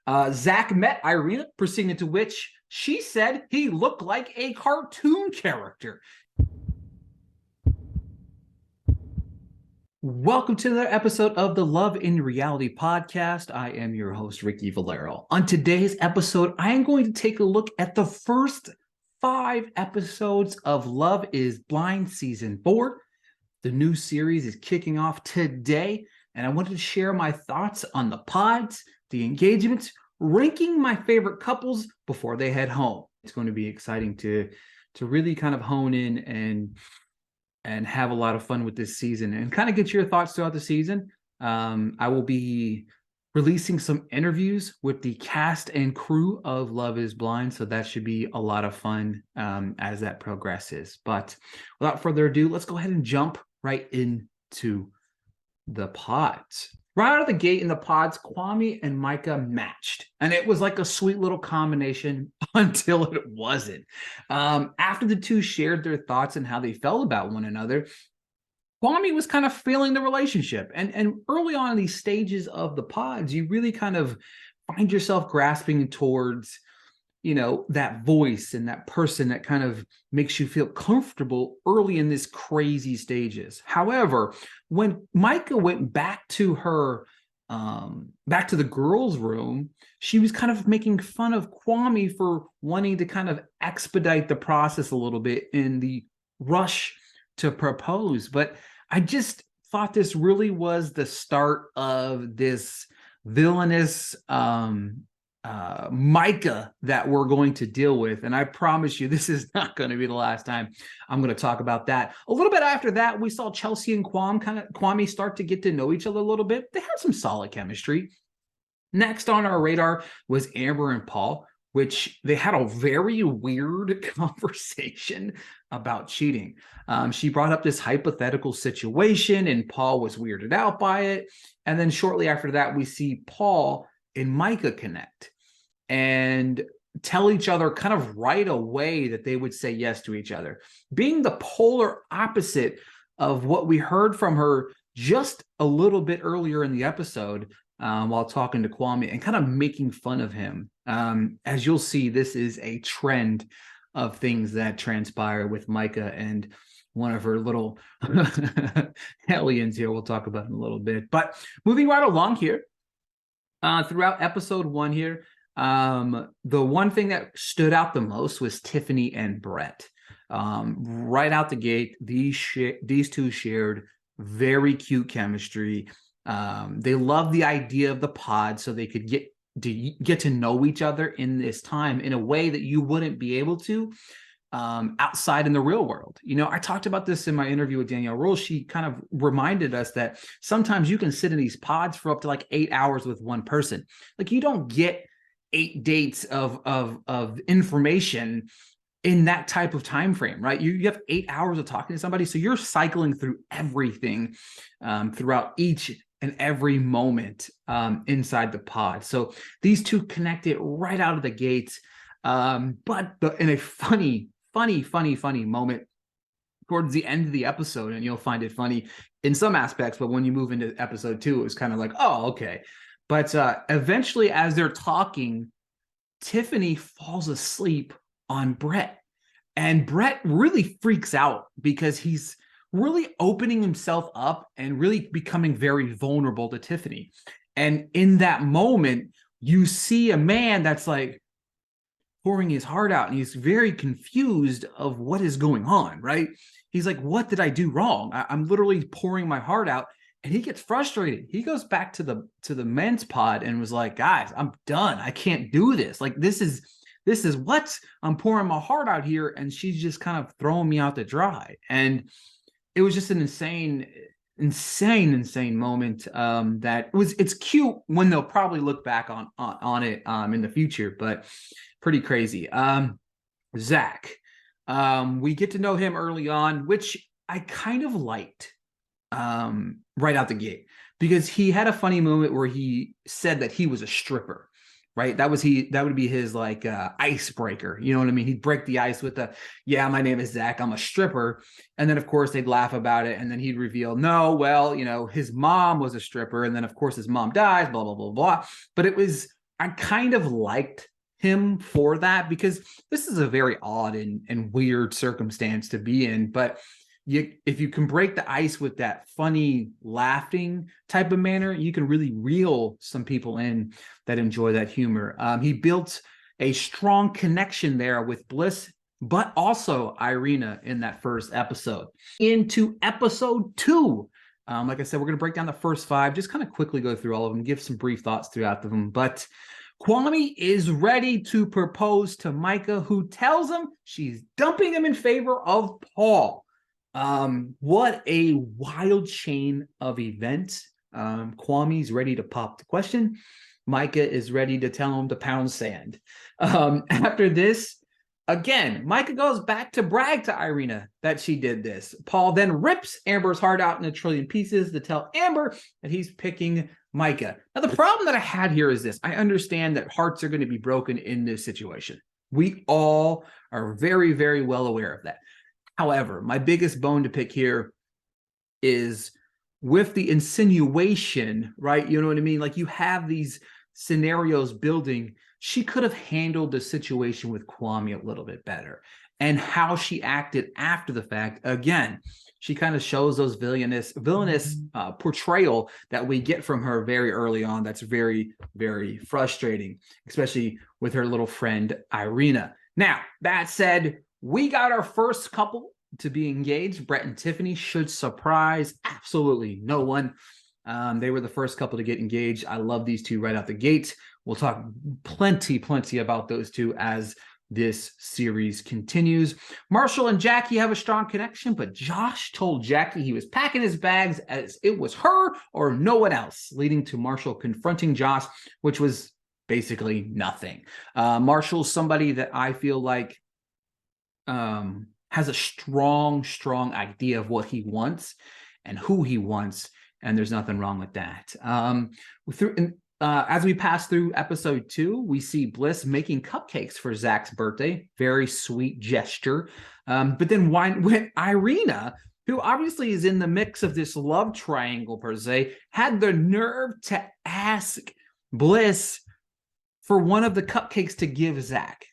Zach met Irina, proceeding to which she said he looked like a cartoon character. Welcome to another episode of the Love in Reality podcast. I am your host, Ricky Valero. On today's episode, I am going to take a look at the first 5 episodes of Love is Blind Season 4. The new series is kicking off today, and I wanted to share my thoughts on the pods, the engagements, ranking my favorite couples before they head home. It's going to be exciting to really kind of hone in and have a lot of fun with this season and kind of get your thoughts throughout the season. I will be releasing some interviews with the cast and crew of Love is Blind, so that should be a lot of fun as that progresses. But without further ado, let's go ahead and jump right into the pods. Right out of the gate in the pods, Kwame and Micah matched. And it was like a sweet little combination until it wasn't. After the two shared their thoughts and how they felt about one another, Kwame was kind of feeling the relationship. And early on in these stages of the pods, you really kind of find yourself grasping towards, you know, that voice and that person that kind of makes you feel comfortable early in this crazy stages. However, when Micah went back to her, back to the girls' room, she was kind of making fun of Kwame for wanting to kind of expedite the process a little bit in the rush to propose. But I just thought this really was the start of this villainous, Micah that we're going to deal with. And I promise you, this is not going to be the last time I'm going to talk about that. A little bit after that, we saw Chelsea and Kwame start to get to know each other a little bit. They had some solid chemistry. Next on our radar was Amber and Paul, which they had a very weird conversation about cheating. She brought up this hypothetical situation and Paul was weirded out by it. And then shortly after that, we see Paul and Micah connect and tell each other kind of right away that they would say yes to each other, being the polar opposite of what we heard from her just a little bit earlier in the episode while talking to Kwame and kind of making fun of him. As you'll see, this is a trend of things that transpire with Micah and one of her little hellions here. We'll talk about in a little bit. But moving right along here, throughout episode 1 here, the one thing that stood out the most was Tiffany and Brett. Right out the gate, these two shared very cute chemistry. They loved the idea of the pod so they could get to know each other in this time in a way that you wouldn't be able to outside in the real world. You know, I talked about this in my interview with Danielle Rule. She kind of reminded us that sometimes you can sit in these pods for up to like 8 hours with one person. Like you don't get 8 dates of information in that type of time frame, right? You have 8 hours of talking to somebody, so you're cycling through everything throughout each and every moment inside the pod. So these two connected right out of the gates, but in a funny moment towards the end of the episode, and you'll find it funny in some aspects, but when you move into episode 2, it was kind of like, oh, okay. But eventually, as they're talking, Tiffany falls asleep on Brett. And Brett really freaks out because he's really opening himself up and really becoming very vulnerable to Tiffany. And in that moment, you see a man that's like pouring his heart out and he's very confused of what is going on, right? He's like, what did I do wrong? I'm literally pouring my heart out. And he gets frustrated. He goes back to the men's pod and was like, guys, I'm done. I can't do this. Like, this is what I'm pouring my heart out here. And she's just kind of throwing me out to dry. And it was just an insane moment it's cute when they'll probably look back on it in the future, but pretty crazy. Zach, we get to know him early on, which I kind of liked. Right out the gate, because he had a funny moment where he said that he was a stripper, right? That would be his like icebreaker. You know what I mean? He'd break the ice with yeah, my name is Zach, I'm a stripper. And then of course they'd laugh about it. And then he'd reveal, no, well, you know, his mom was a stripper. And then of course his mom dies, blah, blah, blah, blah. But it was I kind of liked him for that, because this is a very odd and weird circumstance to be in. But if you can break the ice with that funny laughing type of manner, you can really reel some people in that enjoy that humor. He built a strong connection there with Bliss, but also Irina in that first episode. Into episode 2, like I said, we're going to break down the first 5, just kind of quickly go through all of them, give some brief thoughts throughout them. But Kwame is ready to propose to Micah, who tells him she's dumping him in favor of Paul. What a wild chain of events. Kwame's ready to pop the question. Micah is ready to tell him to pound sand. After this, again, Micah goes back to brag to Irina that she did this. Paul then rips Amber's heart out in a trillion pieces to tell Amber that he's picking Micah. Now, the problem that I had here is this. I understand that hearts are going to be broken in this situation. We all are very, very well aware of that. However, my biggest bone to pick here is with the insinuation, right? You know what I mean? Like, you have these scenarios building. She could have handled the situation with Kwame a little bit better. And how she acted after the fact, again, she kind of shows those villainous portrayal that we get from her very early on. That's very, very frustrating, especially with her little friend, Irina. Now, that said, we got our first couple to be engaged. Brett and Tiffany should surprise absolutely no one. They were the first couple to get engaged. I love these two right out the gate. We'll talk plenty about those two as this series continues. Marshall and Jackie have a strong connection, but Josh told Jackie he was packing his bags as it was her or no one else, leading to Marshall confronting Josh, which was basically nothing. Marshall's somebody that I feel like has a strong idea of what he wants and who he wants, and there's nothing wrong with that. As we pass through episode 2, we see Bliss making cupcakes for Zach's birthday. Very sweet gesture. But then when Irina, who obviously is in the mix of this love triangle per se, had the nerve to ask Bliss for one of the cupcakes to give Zach.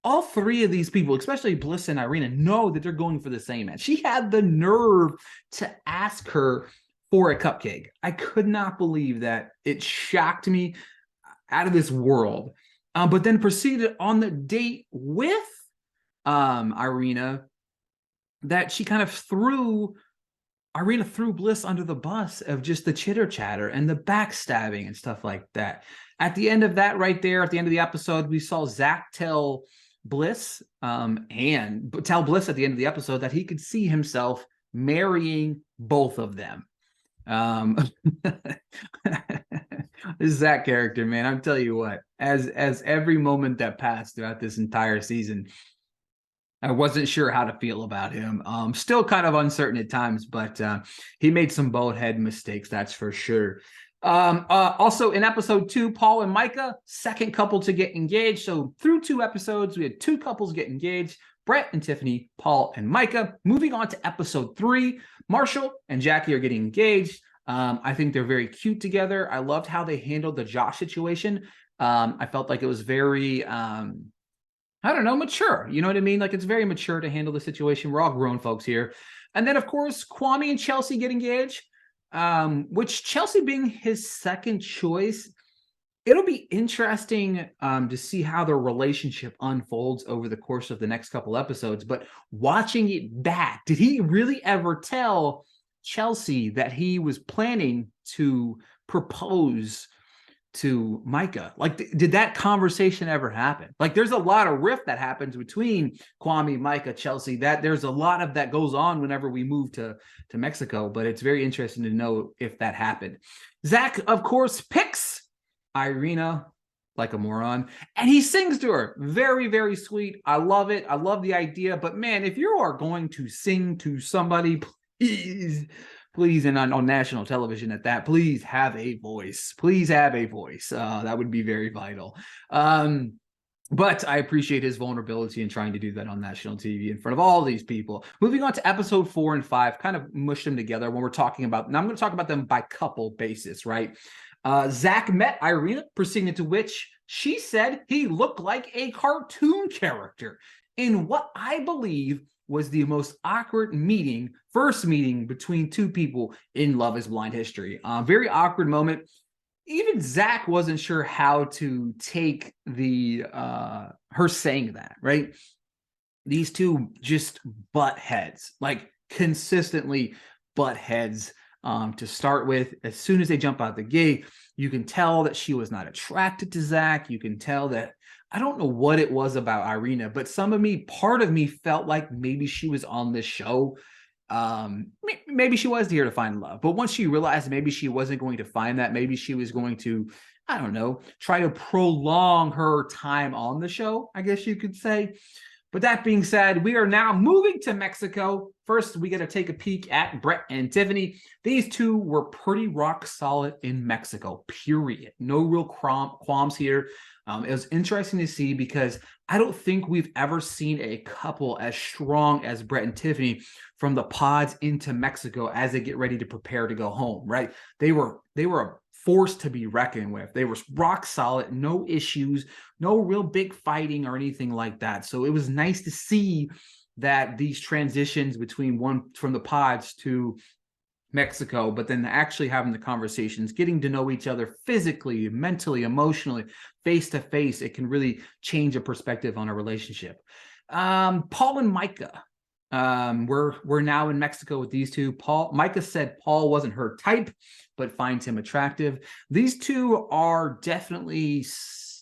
All 3 of these people, especially Bliss and Irina, know that they're going for the same man. She had the nerve to ask her for a cupcake. I could not believe that. It shocked me out of this world. But then proceeded on the date with Irina, that she kind of threw Bliss under the bus of just the chitter chatter and the backstabbing and stuff like that. At the end of that right there, at the end of the episode, we saw Zach tell Bliss at the end of the episode that he could see himself marrying both of them. This Zach character, man, I'm telling you what, as every moment that passed throughout this entire season, I wasn't sure how to feel about him. Still kind of uncertain at times, but he made some bonehead mistakes, that's for sure. Also in episode 2, Paul and Micah, second couple to get engaged. So through 2 episodes, we had 2 couples get engaged. Brett and Tiffany, Paul and Micah. Moving on to episode 3, Marshall and Jackie are getting engaged. I think they're very cute together. I loved how they handled the Josh situation. I felt like it was very, mature. You know what I mean? Like, it's very mature to handle the situation. We're all grown folks here. And then, of course, Kwame and Chelsea get engaged, which Chelsea being his second choice. It'll be interesting to see how their relationship unfolds over the course of the next couple episodes. But watching it back, did he really ever tell Chelsea that he was planning to propose to Micah? Like, did that conversation ever happen? Like, there's a lot of rift that happens between Kwame, Micah, Chelsea. That there's a lot of that goes on whenever we move to Mexico. But it's very interesting to know if that happened. Zach, of course, picks Irina like a moron, and he sings to her. Very, very sweet. I love it. I love the idea. But man, if you are going to sing to somebody, please, and on national television at that, please have a voice. Please have a voice. That would be very vital. But I appreciate his vulnerability in trying to do that on national TV in front of all these people. Moving on to episode 4 and 5, kind of mush them together when we're talking about, now I'm going to talk about them by couple basis, right? Zach met Irina, proceeding to which She said he looked like a cartoon character in what I believe was the most awkward first meeting between two people in Love is Blind history. Very awkward moment. Even Zach wasn't sure how to take her saying that, right? These two just butt heads, like consistently butt heads. To start with, as soon as they jump out the gate, you can tell that she was not attracted to Zach. You can tell that, I don't know what it was about Irina, but part of me felt like maybe she was on this show. Maybe she was here to find love, but once she realized maybe she wasn't going to find that, maybe she was going to, I don't know, try to prolong her time on the show, I guess you could say. But that being said, we are now moving to Mexico. First, we got to take a peek at Brett and Tiffany. These two were pretty rock solid in Mexico, period. No real qualms here. It was interesting to see because I don't think we've ever seen a couple as strong as Brett and Tiffany from the pods into Mexico as they get ready to prepare to go home, right? They were a force to be reckoned with. They were rock solid, no issues, no real big fighting or anything like that. So it was nice to see that these transitions between one from the pods to Mexico, but then actually having the conversations, getting to know each other physically, mentally, emotionally, face to face, it can really change a perspective on a relationship. Paul and Micah. We're now in Mexico with these two. Micah said Paul wasn't her type, but finds him attractive. These two are definitely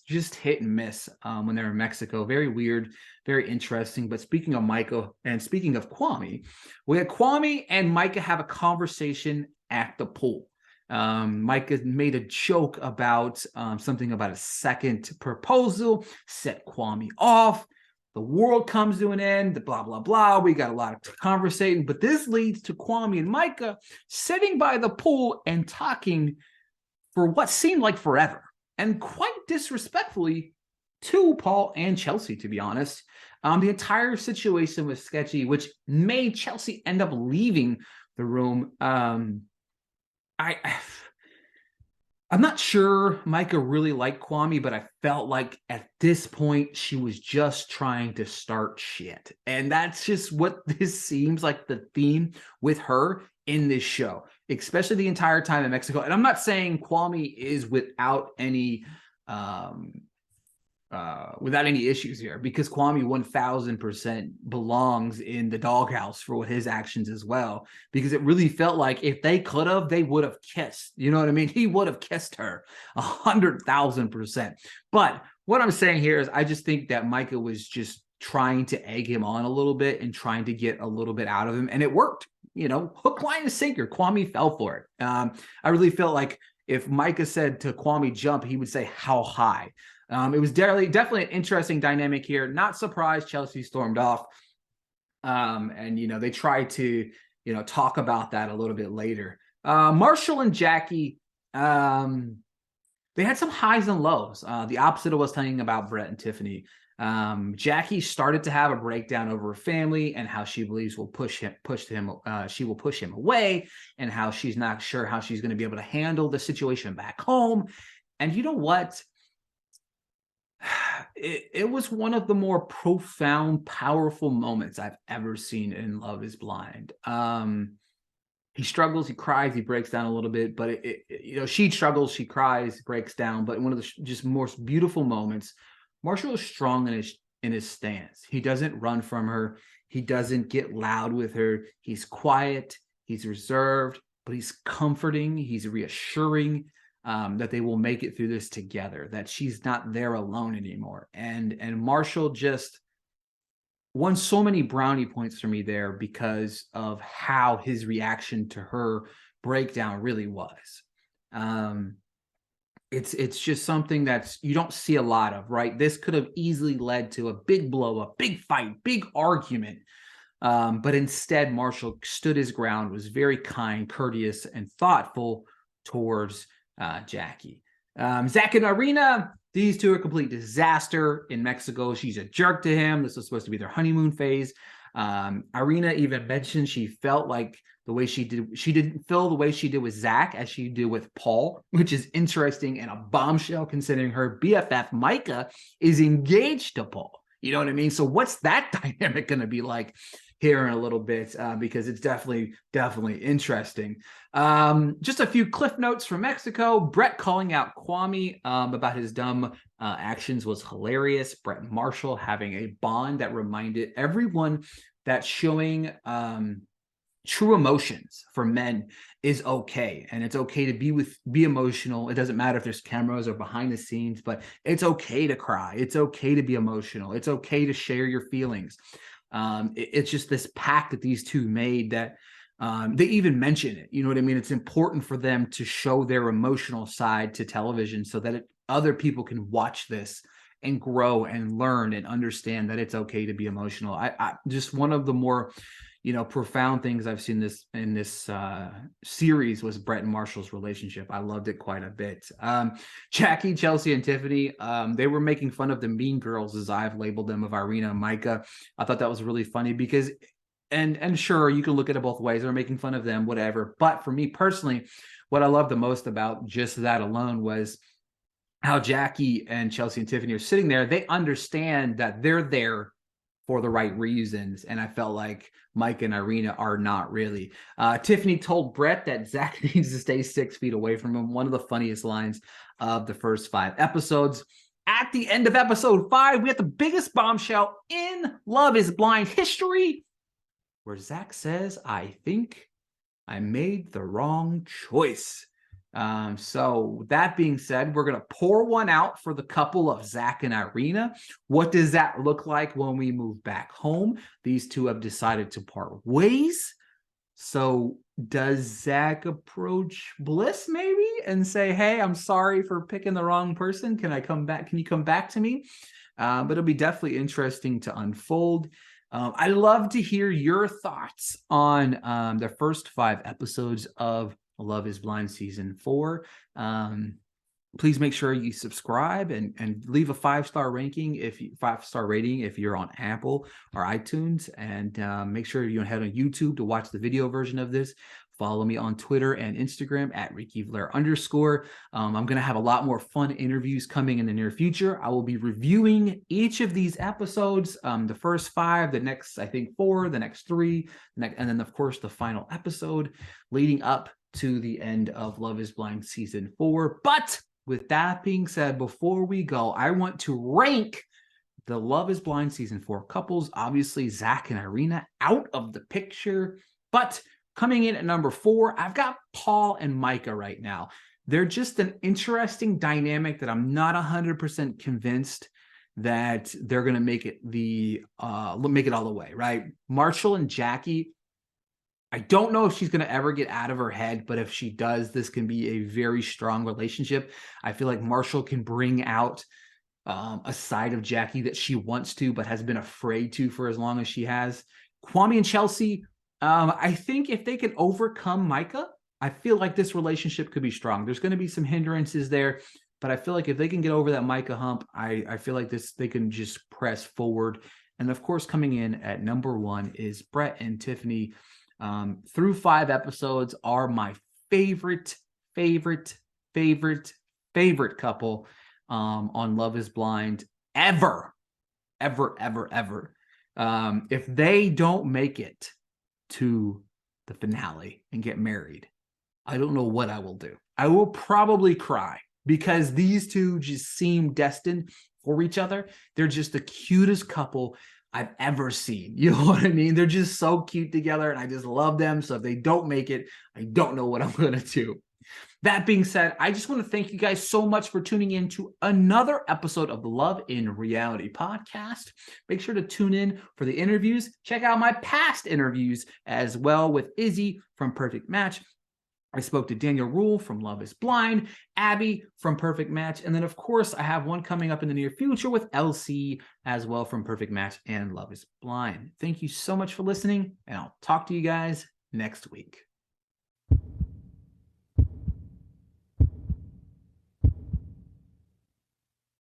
just hit and miss when they're in Mexico. Very weird, very interesting. But speaking of Micah and speaking of Kwame, we had Kwame and Micah have a conversation at the pool. Micah made a joke about something about a second proposal, set Kwame off. The world comes to an end, blah, blah, blah. We got a lot of conversating, but this leads to Kwame and Micah sitting by the pool and talking for what seemed like forever, and quite disrespectfully to Paul and Chelsea, to be honest. The entire situation was sketchy, which made Chelsea end up leaving the room. I'm not sure Micah really liked Kwame, but I felt like at this point she was just trying to start shit. And that's just what this seems like the theme with her in this show, especially the entire time in Mexico. And I'm not saying Kwame is without any issues here, because Kwame 1000% belongs in the doghouse for what his actions as well, because it really felt like if they could have, they would have kissed. You know what I mean? He would have kissed her 100,000%. But what I'm saying here is I just think that Micah was just trying to egg him on a little bit and trying to get a little bit out of him. And it worked, hook, line, and sinker. Kwame fell for it. I really felt like if Micah said to Kwame, jump, he would say, how high? It was definitely an interesting dynamic here. Not surprised Chelsea stormed off. And, they tried to, talk about that a little bit later. Marshall and Jackie, they had some highs and lows. The opposite of what's saying about Brett and Tiffany. Jackie started to have a breakdown over her family and how she believes she will push him away, and how she's not sure how she's going to be able to handle the situation back home. And you know what? It was one of the more profound, powerful moments I've ever seen in Love is Blind. He struggles, he cries, he breaks down a little bit, but she struggles, she cries, breaks down. But one of the just most beautiful moments, Marshall is strong in his stance. He doesn't run from her. He doesn't get loud with her. He's quiet, he's reserved, but he's comforting, he's reassuring. That they will make it through this together, that she's not there alone anymore. And Marshall just won so many brownie points for me there because of how his reaction to her breakdown really was. It's just something that's you don't see a lot of, right? This could have easily led to a big blow up, big fight, big argument. But instead, Marshall stood his ground, was very kind, courteous, and thoughtful towards Jackie. Zach and Irina, these two are a complete disaster in Mexico. She's a jerk to him. This was supposed to be their honeymoon phase. Irina even mentioned she felt like the way she didn't feel the way she did with Zach as she did with Paul, which is interesting and a bombshell considering her BFF Micah is engaged to Paul. You know what I mean? So what's that dynamic going to be like here in a little bit? Because it's definitely interesting. Just a few cliff notes from Mexico. Brett calling out Kwame about his dumb actions was hilarious. Brett and Marshall having a bond that reminded everyone that showing true emotions for men is okay, and it's okay to be emotional. It doesn't matter if there's cameras or behind the scenes, but it's okay to cry. It's okay to be emotional. It's okay to share your feelings. It's just this pact that these two made that they even mention it. You know what I mean? It's important for them to show their emotional side to television so that other people can watch this and grow and learn and understand that it's okay to be emotional. I just one of the more profound things I've seen in this series was Brett and Marshall's relationship. I loved it quite a bit. Jackie, Chelsea, and Tiffany, they were making fun of the mean girls, as I've labeled them, of Irina and Micah. I thought that was really funny because, and sure, you can look at it both ways. They're making fun of them, whatever. But for me personally, what I loved the most about just that alone was how Jackie and Chelsea and Tiffany are sitting there. They understand that they're there for the right reasons. And I felt like Mike and Irina are not really. Tiffany told Brett that Zach needs to stay 6 feet away from him. One of the funniest lines of the first 5 episodes. At the end of episode 5, we have the biggest bombshell in Love is Blind history, where Zach says, I think I made the wrong choice. So that being said, we're going to pour one out for the couple of Zach and Irina. What does that look like when we move back home? These two have decided to part ways. So does Zach approach Bliss maybe and say, hey, I'm sorry for picking the wrong person. Can I come back? Can you come back to me? But it'll be definitely interesting to unfold. I'd love to hear your thoughts on the first 5 episodes of Love is Blind season 4. Please make sure you subscribe and leave a 5-star ranking 5-star rating if you're on Apple or iTunes, and make sure you head on YouTube to watch the video version of this. Follow me on Twitter and Instagram at @RickyVlair_. I'm going to have a lot more fun interviews coming in the near future. I will be reviewing each of these episodes, the first 5, the next, I think, 4, the next 3, and then, of course, the final episode leading up to the end of Love is Blind season 4. But with that being said, before we go, I want to rank the Love is Blind season 4 couples. Obviously, Zach and Irina out of the picture, but coming in at number 4, I've got Paul and Micah right now. They're just an interesting dynamic that I'm not 100% convinced that they're going to make it all the way, right? Marshall and Jackie, I don't know if she's going to ever get out of her head, but if she does, this can be a very strong relationship. I feel like Marshall can bring out a side of Jackie that she wants to, but has been afraid to for as long as she has. Kwame and Chelsea, I think if they can overcome Micah, I feel like this relationship could be strong. There's going to be some hindrances there, but I feel like if they can get over that Micah hump, I feel like they can just press forward. And of course, coming in at number 1 is Brett and Tiffany. Through 5 episodes are my favorite couple on Love is Blind ever. If they don't make it to the finale and get married, I don't know what I will do. I will probably cry because these two just seem destined for each other. They're just the cutest couple I've ever seen. You know what I mean? They're just so cute together, and I just love them. So if they don't make it, I don't know what I'm going to do. That being said, I just want to thank you guys so much for tuning in to another episode of the Love in Reality podcast. Make sure to tune in for the interviews. Check out my past interviews as well with Izzy from Perfect Match. I spoke to Daniel Rule from Love is Blind, Abby from Perfect Match, and then, of course, I have one coming up in the near future with LC as well from Perfect Match and Love is Blind. Thank you so much for listening, and I'll talk to you guys next week.